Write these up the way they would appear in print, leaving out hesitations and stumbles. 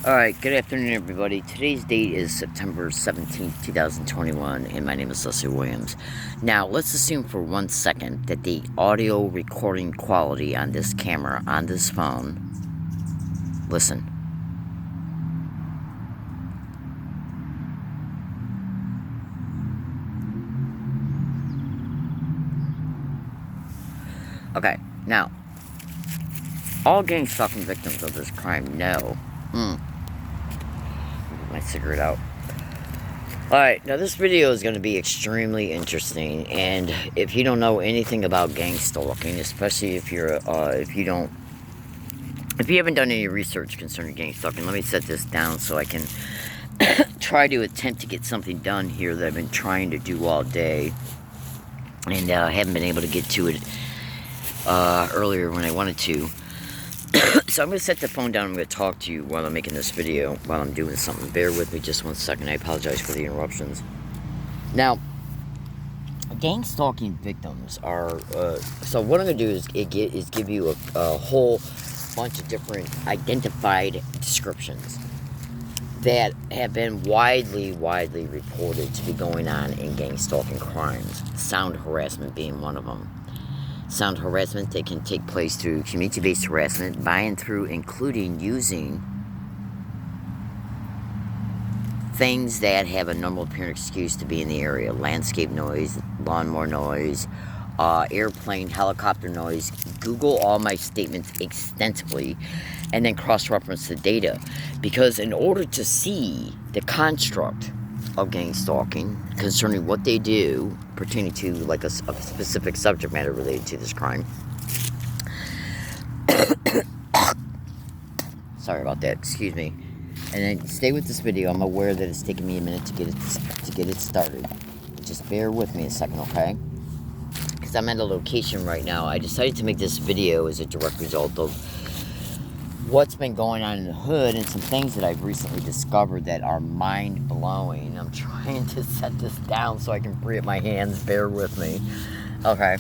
Alright, good afternoon, everybody. Today's date is September 17th, 2021, and my name is Leslie Williams. Now, let's assume for 1 second that the audio recording quality on this camera, on this phone, listen. Okay, now, all gang stalking victims of this crime know. Get my cigarette out. Alright, now this video is going to be extremely interesting, and if you don't know anything about gang stalking, especially if you haven't done any research concerning gang stalking, let me set this down so I can try to attempt to get something done here that I've been trying to do all day, and haven't been able to get to it earlier when I wanted to. So I'm going to set the phone down. I'm going to talk to you while I'm making this video, while I'm doing something. Bear with me just 1 second. I apologize for the interruptions. Now, gang stalking victims are... so what I'm going to do is give you a whole bunch of different identified descriptions that have been widely reported to be going on in gang stalking crimes. Sound harassment being one of them. Sound harassment that can take place through community-based harassment, by and through including using things that have a normal apparent excuse to be in the area. Landscape noise, lawnmower noise, airplane, helicopter noise. Google all my statements extensively and then cross-reference the data. Because in order to see the construct of gang stalking concerning what they do pertaining to like a specific subject matter related to this crime. Sorry about that, excuse me. And then stay with this video. I'm aware that it's taking me a minute to get it started. Just bear with me a second, okay? Because I'm at a location right now. I decided to make this video as a direct result of what's been going on in the hood and some things that I've recently discovered that are mind-blowing. I'm trying to set this down so I can free up my hands. Bear with me. Okay.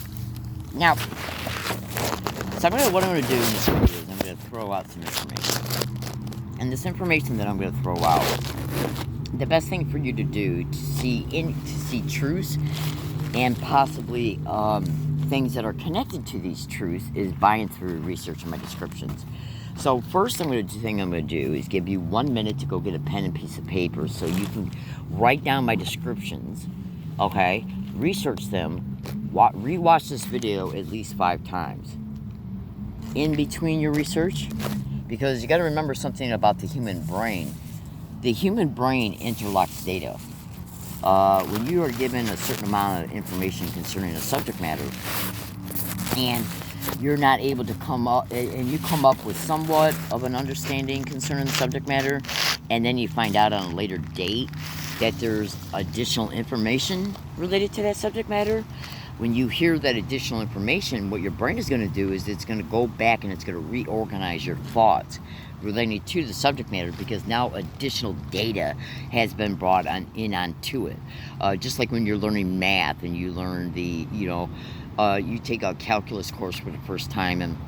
Now, what I'm going to do in this video is I'm going to throw out some information. And this information that I'm going to throw out, the best thing for you to do to see truths and possibly things that are connected to these truths is by and through research in my descriptions. So first thing I'm going to do is give you 1 minute to go get a pen and piece of paper so you can write down my descriptions, okay? Research them, rewatch this video at least 5 times. In between your research, because you got to remember something about the human brain. The human brain interlocks data. When you are given a certain amount of information concerning a subject matter, and you're not able to come up with somewhat of an understanding concerning the subject matter, and then you find out on a later date that there's additional information related to that subject matter. When you hear that additional information, what your brain is going to do is it's going to go back and it's going to reorganize your thoughts relating to the subject matter, because now additional data has been brought onto it. Just like when you're learning math and you learn you take a calculus course for the first time, and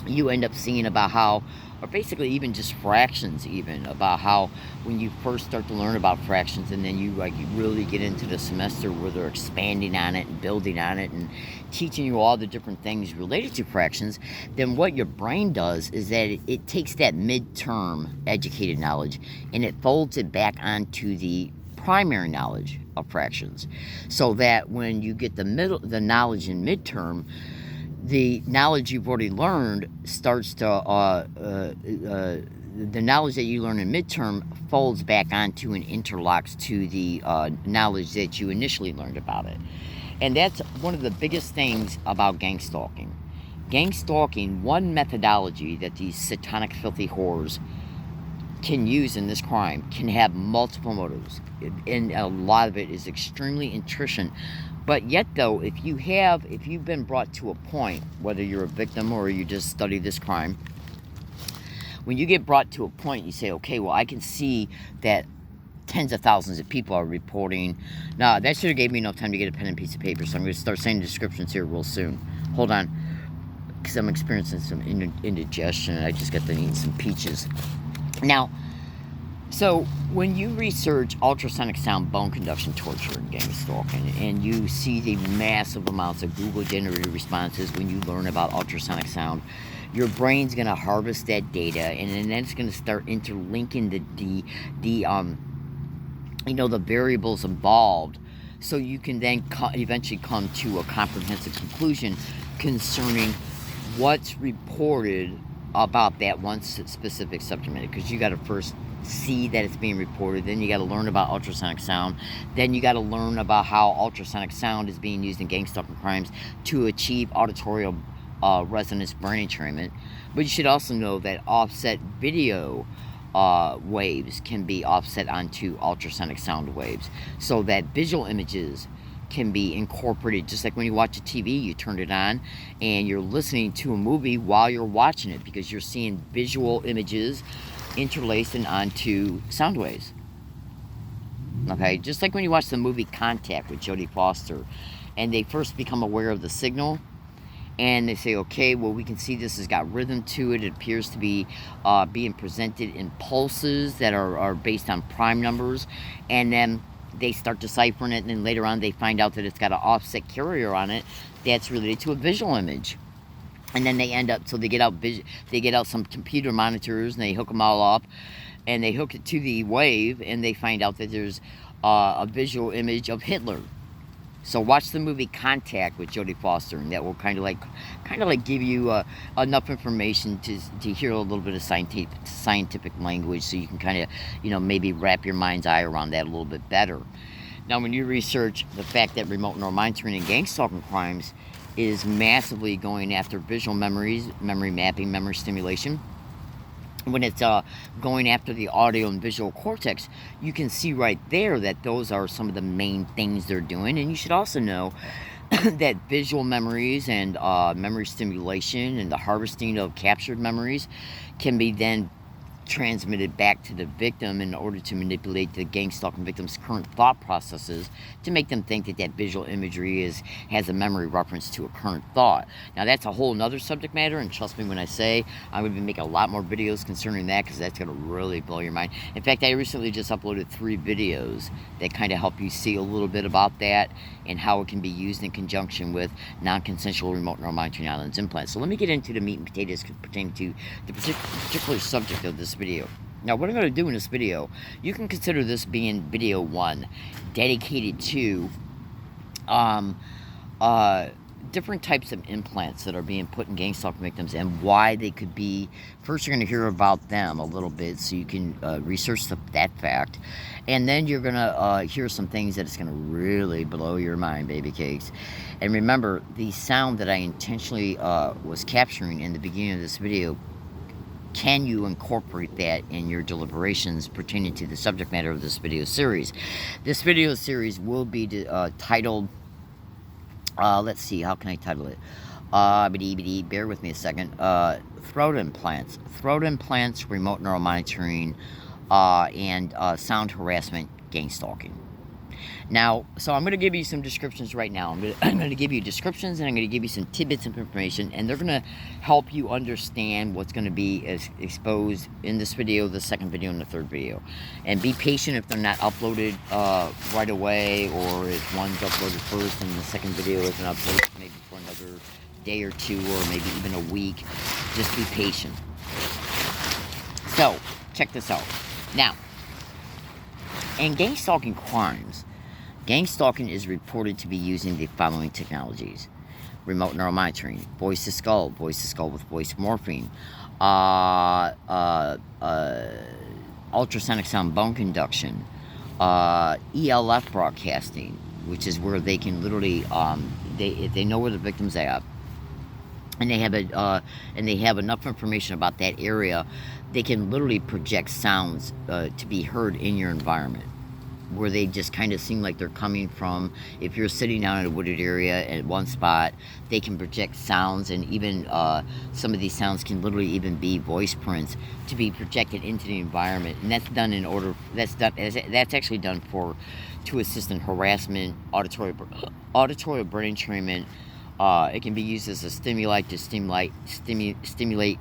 you end up seeing about how, or basically even just fractions, about how when you first start to learn about fractions, and then you really get into the semester where they're expanding on it and building on it and teaching you all the different things related to fractions, then what your brain does is that it takes that midterm educated knowledge and it folds it back onto the primary knowledge of fractions, so that when you get the knowledge in midterm, the knowledge you've already learned starts to the knowledge that you learn in midterm folds back onto and interlocks to the knowledge that you initially learned about it. And that's one of the biggest things about gang stalking. Gang stalking, one methodology that these satanic, filthy whores can use in this crime, can have multiple motives, and a lot of it is extremely intrusive. But yet though, if you've been brought to a point, whether you're a victim or you just study this crime, when you get brought to a point, you say, okay, well, I can see that tens of thousands of people are reporting. Now, that should have gave me enough time to get a pen and piece of paper, so I'm going to start saying descriptions here real soon. Hold on, because I'm experiencing some indigestion, and I just got to eat some peaches. Now, so when you research ultrasonic sound bone conduction torture and gang stalking, and you see the massive amounts of Google generated responses when you learn about ultrasonic sound, your brain's going to harvest that data, and then it's going to start interlinking the variables involved, so you can then eventually come to a comprehensive conclusion concerning what's reported about that one specific subject matter. Because you got to first see that it's being reported, then you got to learn about ultrasonic sound, then you got to learn about how ultrasonic sound is being used in gang stalking crimes to achieve auditory resonance brain entrainment. But you should also know that offset video waves can be offset onto ultrasonic sound waves, so that visual images can be incorporated. Just like when you watch a TV, you turn it on and you're listening to a movie while you're watching it, because you're seeing visual images interlaced onto sound waves. Okay, just like when you watch the movie Contact with Jodie Foster, and they first become aware of the signal, and they say, okay, well, we can see this has got rhythm to it. It appears to be being presented in pulses that are based on prime numbers, and then they start deciphering it, and then later on they find out that it's got an offset carrier on it that's related to a visual image. And then they end up, so they get out some computer monitors, and they hook them all up, and they hook it to the wave, and they find out that there's a visual image of Hitler. So watch the movie Contact with Jodie Foster, and that will kind of like give you enough information to hear a little bit of scientific language, so you can kind of maybe wrap your mind's eye around that a little bit better. Now, when you research the fact that remote neural monitoring and gang stalking crimes is massively going after visual memories, memory mapping, memory stimulation, when it's going after the audio and visual cortex, you can see right there that those are some of the main things they're doing. And you should also know that visual memories and memory stimulation and the harvesting of captured memories can be then transmitted back to the victim in order to manipulate the gang stalking victim's current thought processes to make them think that visual imagery has a memory reference to a current thought. Now, that's a whole nother subject matter, and trust me when I say I'm going to be making a lot more videos concerning that, because that's going to really blow your mind. In fact, I recently just uploaded 3 videos that kind of help you see a little bit about that and how it can be used in conjunction with non-consensual remote neural monitoring islands implants. So let me get into the meat and potatoes pertaining to the particular subject of this video. Now, what I'm going to do in this video, you can consider this being video 1, dedicated to different types of implants that are being put in gang stalking victims and why they could be. First, you're going to hear about them a little bit so you can research that fact, and then you're going to hear some things that it's going to really blow your mind, baby cakes. And remember, the sound that I intentionally was capturing in the beginning of this video, can you incorporate that in your deliberations pertaining to the subject matter of this video series? This video series will be titled, let's see, how can I title it? Bear with me a second. Throat implants, remote neural monitoring, and sound harassment, gang stalking. Now, so I'm going to give you some descriptions right now. I'm going to give you descriptions, and I'm going to give you some tidbits of information, and they're going to help you understand what's going to be exposed in this video, the second video, and the third video. And be patient if they're not uploaded right away, or if one's uploaded first and the second video isn't uploaded maybe for another day or 2, or maybe even a week. Just be patient. So, check this out. Now, in gang stalking crimes, gang stalking is reported to be using the following technologies: remote neural monitoring, voice to skull with voice morphing, ultrasonic sound bone conduction, ELF broadcasting, which is where they can literally, if they know where the victim's at, and they have enough information about that area, they can literally project sounds to be heard in your environment, where they just kind of seem like they're coming from. If you're sitting down in a wooded area at one spot, they can project sounds, and even some of these sounds can literally even be voice prints to be projected into the environment. And that's done that's actually done to assist in harassment, auditory brain entrainment. It can be used as a stimuli to stimulate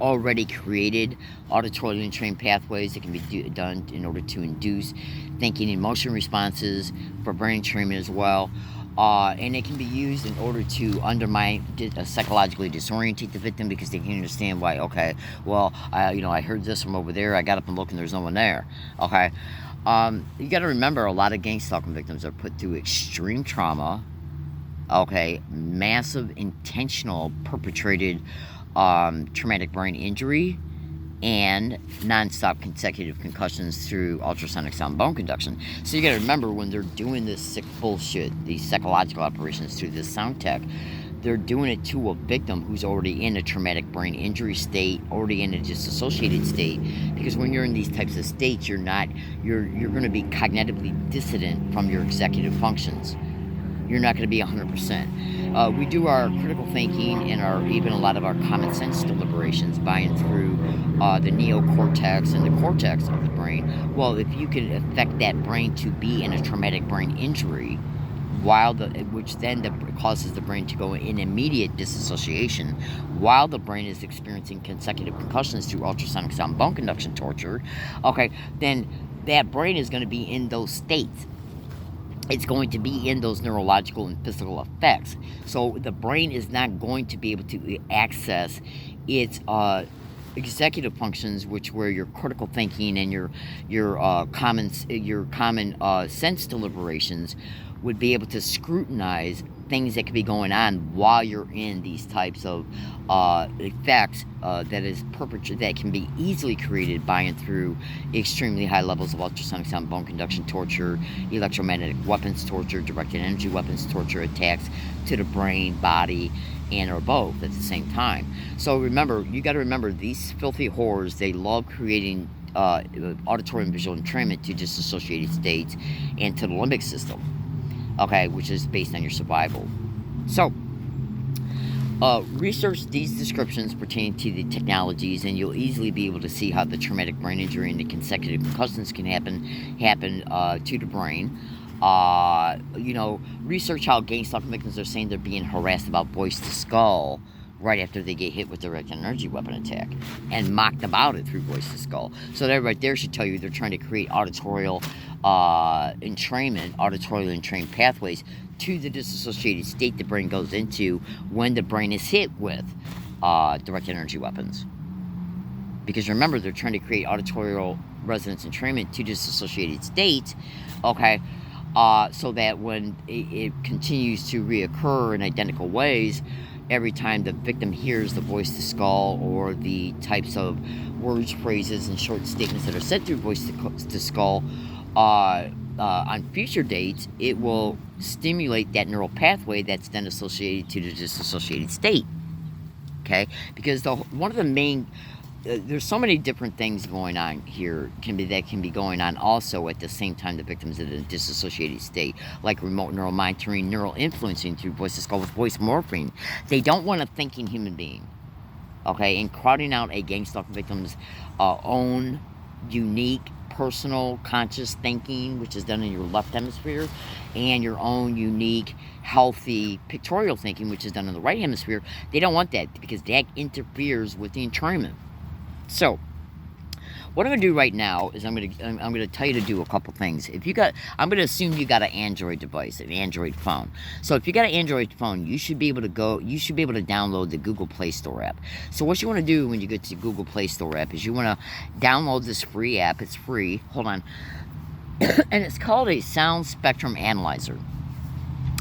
already created auditorily trained pathways that can be done in order to induce thinking and emotion responses for brain entrainment as well. And it can be used in order to undermine, psychologically disorientate the victim, because they can understand why. Okay, well, I heard this from over there. I got up and looked, and there's no one there. Okay, you got to remember, a lot of gang stalking victims are put through extreme trauma. Okay, massive, intentional, perpetrated traumatic brain injury, and non-stop consecutive concussions through ultrasonic sound bone conduction. So you got to remember, when they're doing this sick bullshit, these psychological operations through this sound tech, they're doing it to a victim who's already in a traumatic brain injury state, already in a disassociated state. Because when you're in these types of states, you're going to be cognitively dissident from your executive functions. You're not going to be 100%. We do our critical thinking and even a lot of our common sense deliberations by and through the neocortex and the cortex of the brain. Well, if you can affect that brain to be in a traumatic brain injury, which then causes the brain to go in immediate disassociation, while the brain is experiencing consecutive concussions through ultrasonic sound bone conduction torture, okay, then that brain is going to be in those states. It's going to be in those neurological and physical effects. So the brain is not going to be able to access its executive functions, which were your critical thinking and your common sense deliberations, would be able to scrutinize things that could be going on while you're in these types of effects that can be easily created by and through extremely high levels of ultrasonic sound bone conduction torture, electromagnetic weapons torture, directed energy weapons torture, attacks to the brain, body, and or both at the same time. So remember, you got to remember, these filthy whores, they love creating auditory and visual entrainment to disassociated states and to the limbic system. Okay, which is based on your survival. So, research these descriptions pertaining to the technologies, and you'll easily be able to see how the traumatic brain injury and the consecutive concussions can happen to the brain. Research how gang stalking victims are saying they're being harassed about voice to skull right after they get hit with direct energy weapon attack, and mocked about it through voice to skull. So that right there should tell you they're trying to create auditorially entrained pathways to the disassociated state the brain goes into when the brain is hit with direct energy weapons. Because remember, they're trying to create auditorial resonance entrainment to disassociated states, okay, so that when it continues to reoccur in identical ways, every time the victim hears the voice to skull or the types of words, phrases, and short statements that are said through voice to skull on future dates, it will stimulate that neural pathway that's then associated to the disassociated state. Okay, because one of the main there's so many different things going on here that can be going on also at the same time the victim's in a disassociated state, like remote neural monitoring, neural influencing through voice to skull with voice morphing. They don't want a thinking human being, okay, and crowding out a gang stalking victim's own unique personal conscious thinking, which is done in your left hemisphere, and your own unique healthy pictorial thinking, which is done in the right hemisphere. They don't want that, because that interferes with the entrainment. So, what I'm going to do right now is I'm going to tell you to do a couple things. I'm going to assume you got an Android device, an Android phone. So if you got an Android phone, you should be able to download the Google Play Store app. So what you want to do when you get to the Google Play Store app is you want to download this free app. It's free. Hold on. And it's called a Sound Spectrum Analyzer.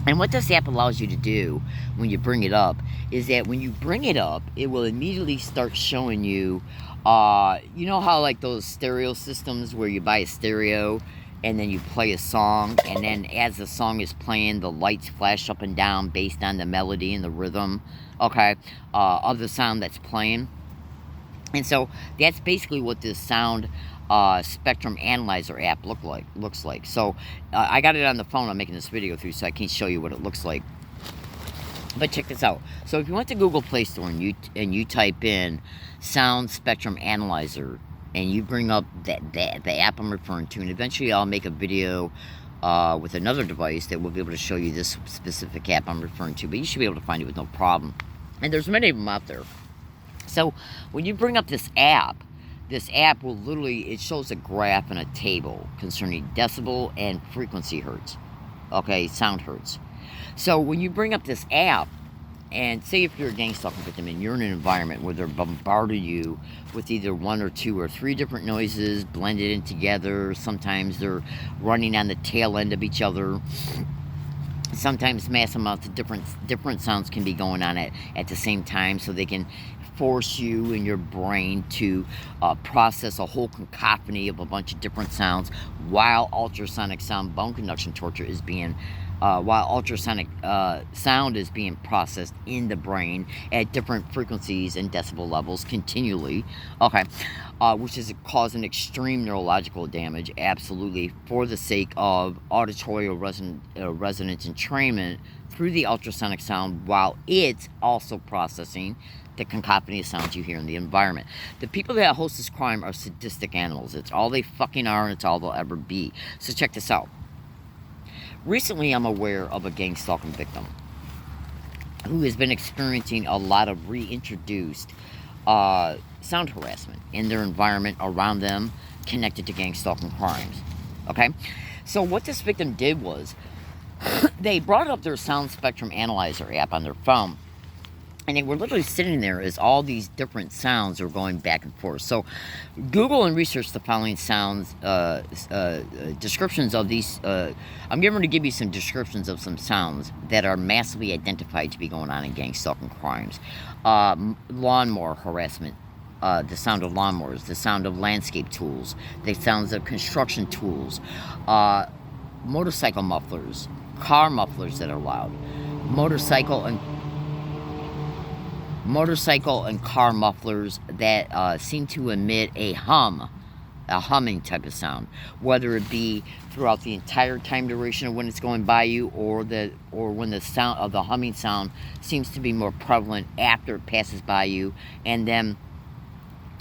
And what this app allows you to do when you bring it up is that when you bring it up, it will immediately start showing you, you know how like those stereo systems where you buy a stereo and then you play a song, and then as the song is playing, the lights flash up and down based on the melody and the rhythm, okay, of the sound that's playing. And so that's basically what this Sound Spectrum Analyzer app looks like. So I got it on the phone I'm making this video through, so I can't show you what it looks like. But check this out. So if you went to Google Play Store and you type in Sound Spectrum Analyzer, and you bring up the app I'm referring to, and eventually I'll make a video with another device that will be able to show you this specific app I'm referring to, but you should be able to find it with no problem. And there's many of them out there. So when you bring up this app will literally, it shows a graph and a table concerning decibel and frequency hertz. Okay, sound hertz. So when you bring up this app, and say if you're a gang stalking victim and you're in an environment where they're bombarding you with either one or two or three different noises blended in together, sometimes they're running on the tail end of each other, sometimes mass amounts of different sounds can be going on at the same time, so they can force you and your brain to process a whole cacophony of a bunch of different sounds while ultrasonic sound bone conduction torture is being while ultrasonic sound is being processed in the brain at different frequencies and decibel levels continually, okay, which is causing extreme neurological damage, absolutely, for the sake of auditory resonance entrainment through the ultrasonic sound, while it's also processing the cacophony of sounds you hear in the environment. The people that host this crime are sadistic animals. It's all they fucking are, and it's all they'll ever be. So check this out. Recently, I'm aware of a gang stalking victim who has been experiencing a lot of reintroduced sound harassment in their environment around them connected to gang stalking crimes. Okay? So what this victim did was they brought up their sound spectrum analyzer app on their phone, and they were literally sitting there as all these different sounds were going back and forth. So Google and research the following sounds, descriptions of these. I'm going to give you some descriptions of some sounds that are massively identified to be going on in gang stalking crimes. Lawnmower harassment. The sound of lawnmowers, the sound of landscape tools, the sounds of construction tools, motorcycle mufflers, car mufflers that are loud, motorcycle and car mufflers that seem to emit a humming type of sound, whether it be throughout the entire time duration of when it's going by you, or when the sound of the humming sound seems to be more prevalent after it passes by you, and then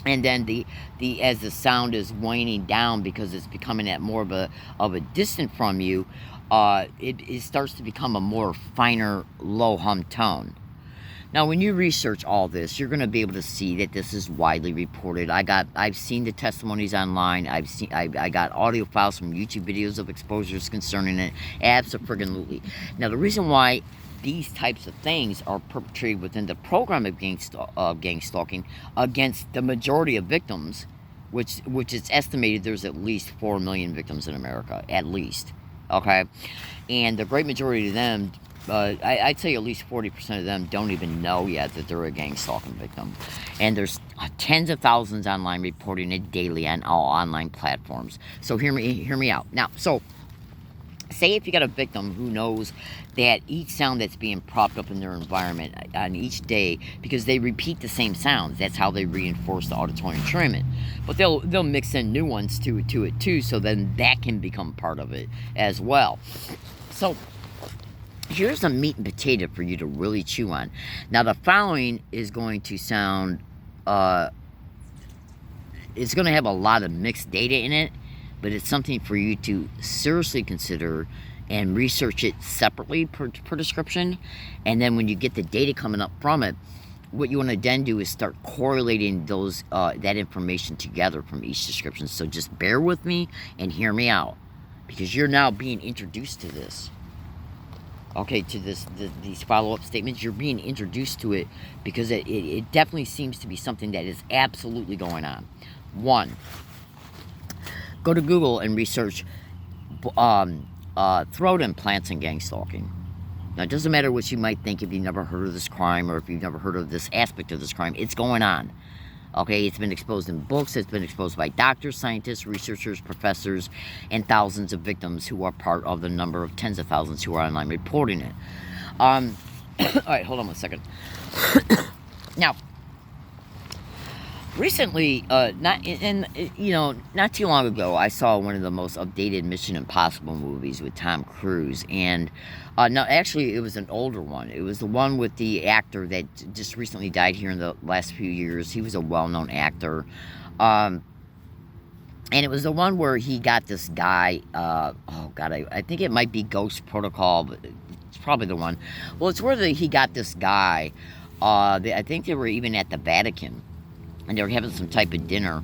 the as the sound is waning down because it's becoming at more of a distance from you, it starts to become a more finer low hum tone. Now, when you research all this, you're going to be able to see that this is widely reported. I've seen the testimonies online. I got audio files from YouTube videos of exposures concerning it. Absolutely. Now, the reason why these types of things are perpetrated within the program of gang stalking against the majority of victims, which is estimated there's at least 4 million victims in America, at least. Okay, and the great majority of them. I'd say at least 40% of them don't even know yet that they're a gang stalking victim. And there's tens of thousands online reporting it daily on all online platforms. So hear me out. Now, so say if you got a victim who knows that each sound that's being propped up in their environment on each day, because they repeat the same sounds, that's how they reinforce the auditory entrainment. But they'll mix in new ones to it too, so then that can become part of it as well. So here's a meat and potato for you to really chew on. Now, the following is going to sound, it's going to have a lot of mixed data in it, but it's something for you to seriously consider and research it separately per description. And then when you get the data coming up from it, what you want to then do is start correlating those that information together from each description. So just bear with me and hear me out, because you're now being introduced to this. Okay, to these follow-up statements, you're being introduced to it because it definitely seems to be something that is absolutely going on. 1, go to Google and research throat implants and gang stalking. Now, it doesn't matter what you might think if you've never heard of this crime or if you've never heard of this aspect of this crime. It's going on. Okay, it's been exposed in books, it's been exposed by doctors, scientists, researchers, professors, and thousands of victims who are part of the number of tens of thousands who are online reporting it. All right, hold on one second. Now, recently, not too long ago, I saw one of the most updated Mission Impossible movies with Tom Cruise, and no, actually, it was an older one. It was the one with the actor that just recently died here in the last few years. He was a well-known actor, and it was the one where he got this guy. I think it might be Ghost Protocol, but it's probably the one. Well, it's where he got this guy I think they were even at the Vatican, and they were having some type of dinner.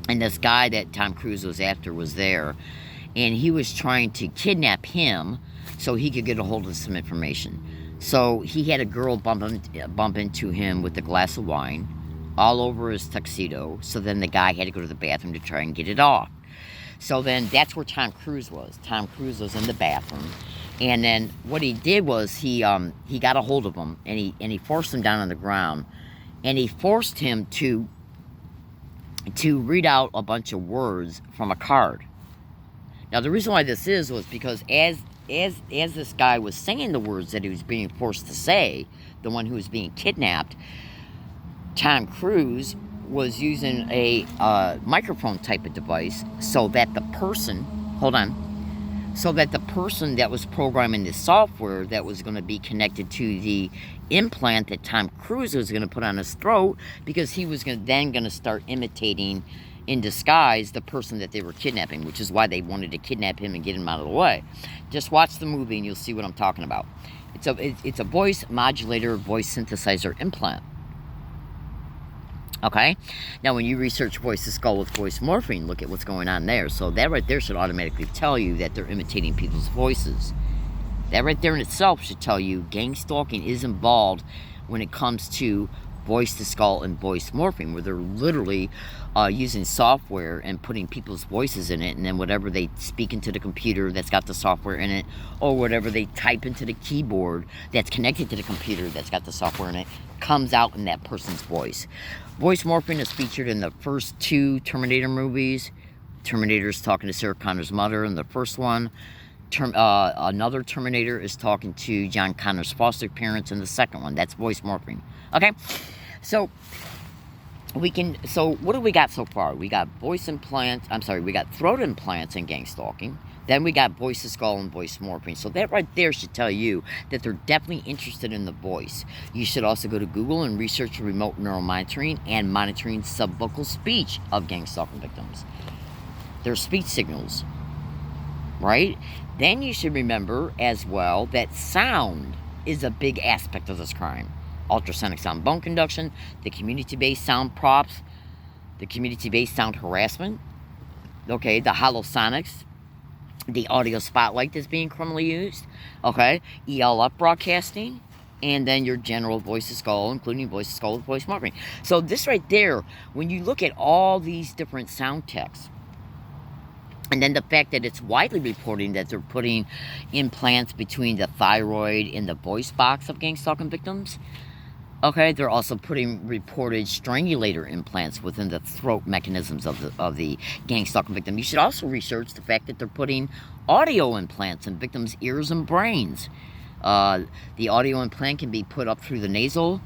And this guy that Tom Cruise was after was there, and he was trying to kidnap him so he could get a hold of some information. So he had a girl bump into him with a glass of wine all over his tuxedo. So then the guy had to go to the bathroom to try and get it off. So then that's where Tom Cruise was. Tom Cruise was in the bathroom. And then what he did was he got a hold of him, and he forced him down on the ground. And he forced him to read out a bunch of words from a card. Now, the reason why this was because as this guy was saying the words that he was being forced to say, the one who was being kidnapped, Tom Cruise was using a microphone type of device so that the person, that was programming the software that was going to be connected to the implant that Tom Cruise was going to put on his throat, because he was then going to start imitating in disguise the person that they were kidnapping, which is why they wanted to kidnap him and get him out of the way. Just watch the movie and you'll see what I'm talking about. It's a voice modulator, voice synthesizer implant. Okay? Now, when you research voice to skull with voice morphing, look at what's going on there. So that right there should automatically tell you that they're imitating people's voices. That right there in itself should tell you gang stalking is involved when it comes to voice to skull and voice morphing, where they're literally using software and putting people's voices in it, and then whatever they speak into the computer that's got the software in it, or whatever they type into the keyboard that's connected to the computer that's got the software in it, comes out in that person's voice. Voice morphing is featured in the first 2 Terminator movies. Terminator's talking to Sarah Connor's mother in the first one. Another Terminator is talking to John Connor's foster parents in the second one. That's voice morphing. Okay? So what do we got so far? We got we got throat implants and gang stalking. Then we got voice to skull and voice morphing. So that right there should tell you that they're definitely interested in the voice. You should also go to Google and research remote neural monitoring and monitoring subvocal speech of gang stalking victims. Their speech signals, right? Then you should remember as well that sound is a big aspect of this crime. Ultrasonic sound bone conduction, the community-based sound props, the community-based sound harassment, okay, the holosonics, the audio spotlight that's being criminally used, okay, ELF broadcasting, and then your general voice to skull, including voice to skull with voice morphing. So this right there, when you look at all these different sound techs, and then the fact that it's widely reporting that they're putting implants between the thyroid and the voice box of gang stalking victims. Okay, they're also putting reported strangulator implants within the throat mechanisms of the gang stalking victim. You should also research the fact that they're putting audio implants in victims' ears and brains. The audio implant can be put up through the nasal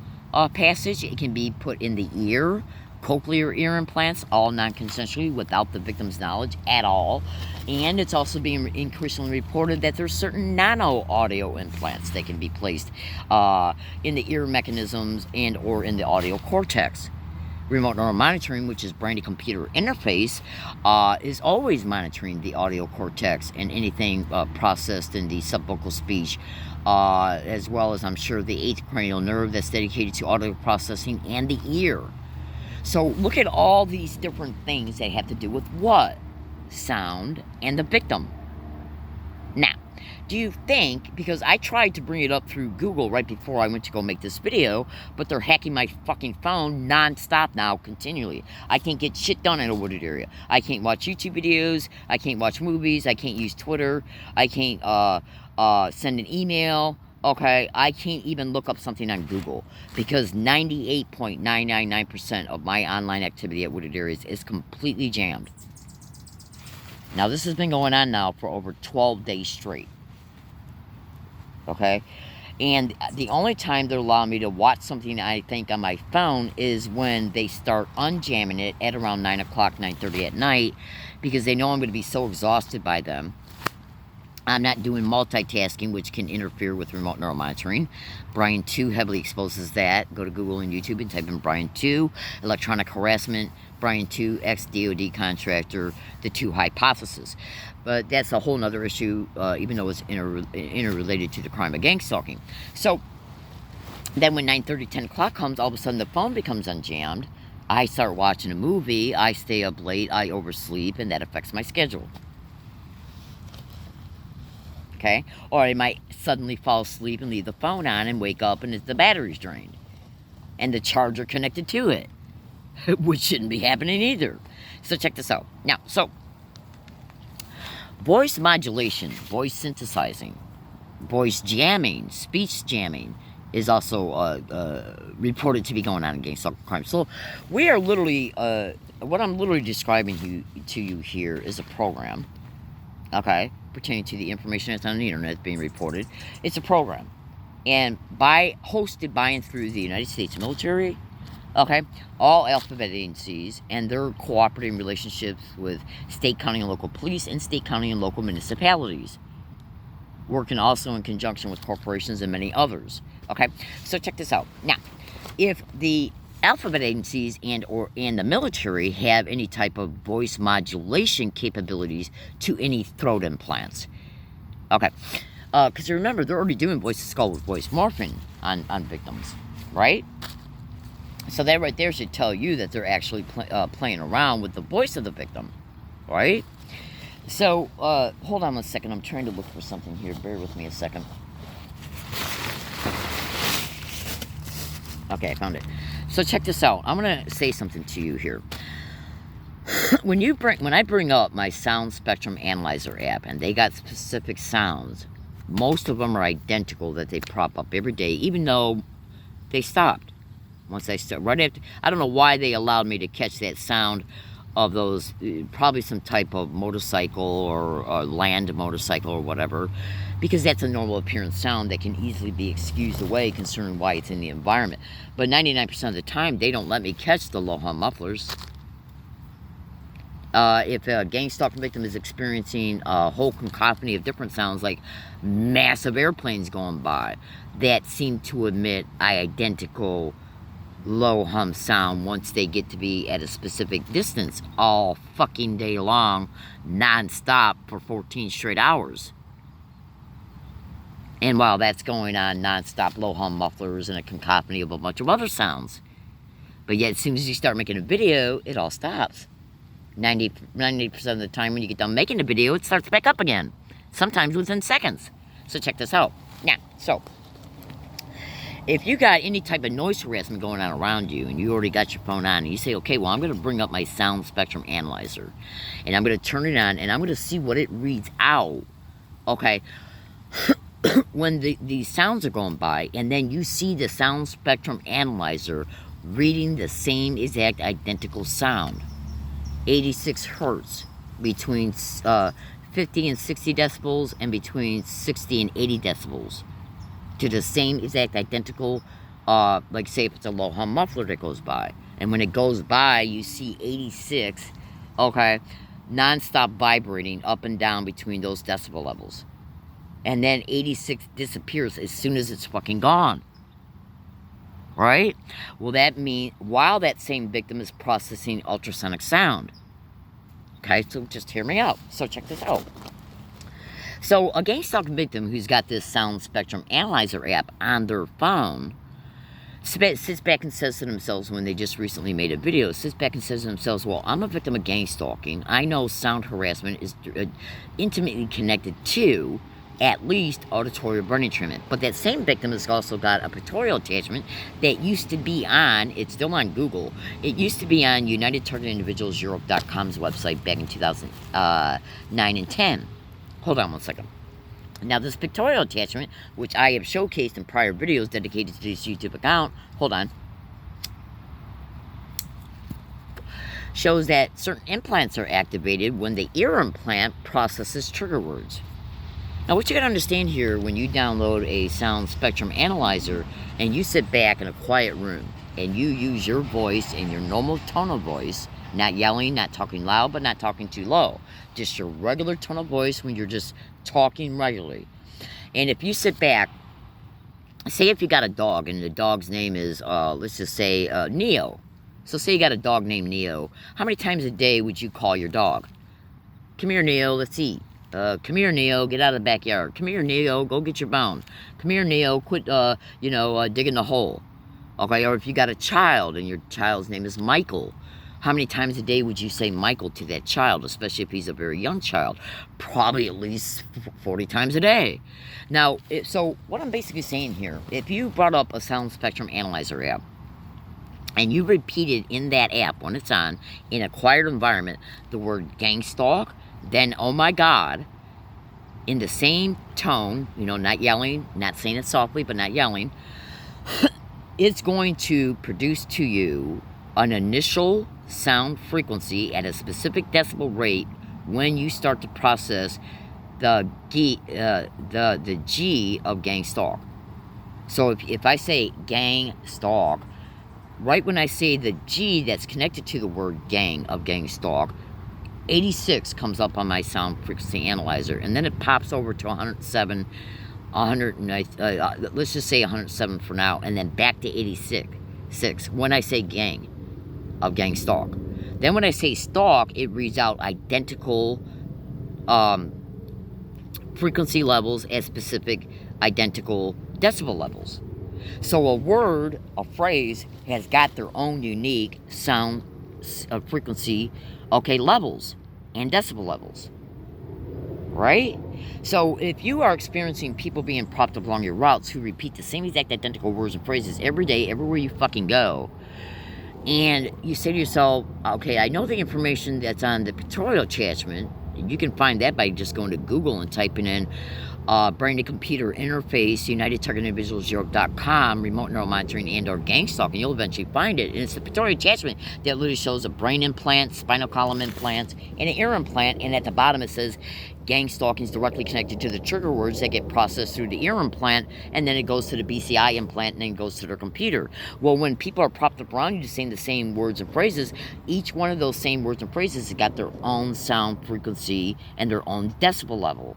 passage. It can be put in the ear. Cochlear ear implants, all non-consensually, without the victim's knowledge at all. And it's also being increasingly reported that there's certain nano-audio implants that can be placed in the ear mechanisms and or in the audio cortex. Remote neural monitoring, which is brain-to-computer interface, is always monitoring the audio cortex and anything processed in the subvocal speech, as well as, I'm sure, the 8th cranial nerve that's dedicated to audio processing and the ear. So look at all these different things that have to do with what? Sound and the victim. Now, do you think, because I tried to bring it up through Google right before I went to go make this video, but they're hacking my fucking phone non-stop now, continually. I can't get shit done in a wooded area. I can't watch YouTube videos. I can't watch movies. I can't use Twitter. I can't send an email. Okay, I can't even look up something on Google because 98.999% of my online activity at wooded areas is completely jammed. Now, this has been going on now for over 12 days straight. Okay? And the only time they're allowing me to watch something I think on my phone is when they start unjamming it at around 9 o'clock, 9:30 at night, because they know I'm going to be so exhausted by them. I'm not doing multitasking, which can interfere with remote neural monitoring. Brian 2 heavily exposes that. Go to Google and YouTube and type in Brian 2, electronic harassment, Brian 2, ex-DOD contractor, the 2 hypothesis. But that's a whole nother issue, even though it's interrelated to the crime of gang stalking. So, Then when 9:30, 10 o'clock comes, all of a sudden the phone becomes unjammed. I start watching a movie, I stay up late, I oversleep, and that affects my schedule. Okay? Or I might suddenly fall asleep and leave the phone on and wake up and the battery's drained. And the charger connected to it. Which shouldn't be happening either. So check this out. Now, so voice modulation, voice synthesizing, voice jamming, speech jamming is also reported to be going on in gang stalking crime. So we are literally, what I'm literally describing to you here is a program, okay, pertaining to the information that's on the internet being reported. It's a program, and hosted by and through the United States military, okay, all alphabet agencies, and their cooperating relationships with state, county, and local police, and state, county, and local municipalities, working also in conjunction with corporations and many others. Okay, so check this out. Now, if the alphabet agencies and the military have any type of voice modulation capabilities to any throat implants, okay, because remember, they're already doing voice-to-skull with voice morphing on victims, right? So that right there should tell you that they're actually playing around with the voice of the victim, right? So, hold on one second. I'm trying to look for something here. Bear with me a second. Okay, I found it. So check this out. I'm going to say something to you here. When I bring up my Sound Spectrum Analyzer app, and they got specific sounds, most of them are identical that they prop up every day, even though they stopped. Once I start, right after, I don't know why they allowed me to catch that sound of those, probably some type of motorcycle or land motorcycle or whatever, because that's a normal appearance sound that can easily be excused away concerning why it's in the environment. But 99% of the time, they don't let me catch the low hum mufflers. If a gang stalking victim is experiencing a whole cacophony of different sounds, like massive airplanes going by, that seem to emit identical low hum sound once they get to be at a specific distance all fucking day long, non-stop for 14 straight hours. And while that's going on, non-stop low hum mufflers and a cacophony of a bunch of other sounds. But yet as soon as you start making a video, it all stops. 90% of the time when you get done making a video, it starts back up again. Sometimes within seconds. So check this out. Now, so if you got any type of noise harassment going on around you, and you already got your phone on, and you say, okay, well, I'm going to bring up my Sound Spectrum Analyzer, and I'm going to turn it on, and I'm going to see what it reads out, okay, when the sounds are going by, and then you see the Sound Spectrum Analyzer reading the same exact identical sound, 86 hertz, between 50 and 60 decibels, and between 60 and 80 decibels, to the same exact identical, like say if it's a low hum muffler that goes by. And when it goes by, you see 86, okay, non-stop vibrating up and down between those decibel levels. And then 86 disappears as soon as it's fucking gone. Right? Well, that means while that same victim is processing ultrasonic sound. Okay, so just hear me out. So check this out. So a gang stalking victim who's got this Sound Spectrum Analyzer app on their phone sits back and says to themselves, when they just recently made a video, sits back and says to themselves, well, I'm a victim of gang stalking. I know sound harassment is intimately connected to at least auditory brain treatment. But that same victim has also got a pictorial attachment that used to be on, it's still on Google, it used to be on UnitedTargetIndividualsEurope.com's website back in 2009 and 10. Hold on one second. Now, this pictorial attachment, which I have showcased in prior videos dedicated to this YouTube account, hold on, shows that certain implants are activated when the ear implant processes trigger words. Now, what you got to understand here, when you download a Sound Spectrum Analyzer and you sit back in a quiet room and you use your voice in your normal tone of voice, not yelling, not talking loud, but not talking too low, just your regular tone of voice when you're just talking regularly. And if you sit back, say if you got a dog and the dog's name is, let's just say, Neo. So say you got a dog named Neo. How many times a day would you call your dog? Come here, Neo, let's eat. Come here, Neo, get out of the backyard. Come here, Neo, go get your bone. Come here, Neo, quit, digging the hole. Okay, or if you got a child and your child's name is Michael, how many times a day would you say Michael to that child, especially if he's a very young child? Probably at least 40 times a day. Now, so what I'm basically saying here, if you brought up a sound spectrum analyzer app, and you repeated in that app when it's on, in a quiet environment, the word gang stalk, then, oh my God, in the same tone, not yelling, not saying it softly, but not yelling, it's going to produce to you an initial sound frequency at a specific decibel rate when you start to process the G of gang stalk. So if I say gang stalk, right when I say the G that's connected to the word gang of gang stalk, 86 comes up on my sound frequency analyzer, and then it pops over to 107, let's just say 107 for now, and then back to 86 when I say gang of gang stalk. Then when I say stalk, it reads out identical frequency levels at specific identical decibel levels. So a word, a phrase, has got their own unique sound frequency, levels and decibel levels, right? So if you are experiencing people being propped up along your routes who repeat the same exact identical words and phrases every day, everywhere you fucking go, and you say to yourself, okay, I know the information that's on the pictorial attachment. You can find that by just going to Google and typing in brain-to-computer interface, UnitedTargetIndividuals.com, remote neural monitoring, and/or gang stalk, and you'll eventually find it. And it's the pictorial attachment that literally shows a brain implant, spinal column implant, and an ear implant, and at the bottom it says gang stalking is directly connected to the trigger words that get processed through the ear implant, and then it goes to the BCI implant, and then goes to their computer. Well, when people are propped up around you saying the same words and phrases, each one of those same words and phrases has got their own sound frequency and their own decibel level.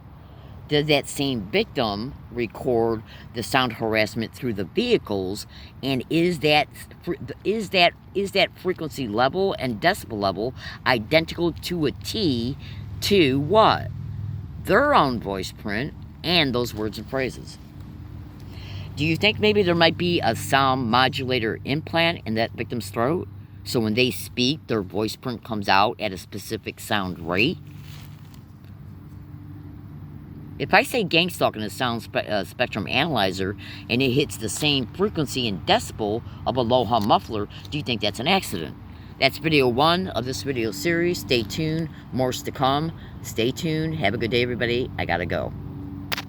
Did that same victim record the sound harassment through the vehicles, and is that frequency level and decibel level identical to a T to what? Their own voice print and those words and phrases. Do you think maybe there might be a sound modulator implant in that victim's throat, so when they speak, their voice print comes out at a specific sound rate? If I say gang stalk in a sound spectrum analyzer and it hits the same frequency and decibel of a low hum muffler, do you think that's an accident? That's video 1 of this video series. Stay tuned. More's to come. Stay tuned. Have a good day, everybody. I gotta go.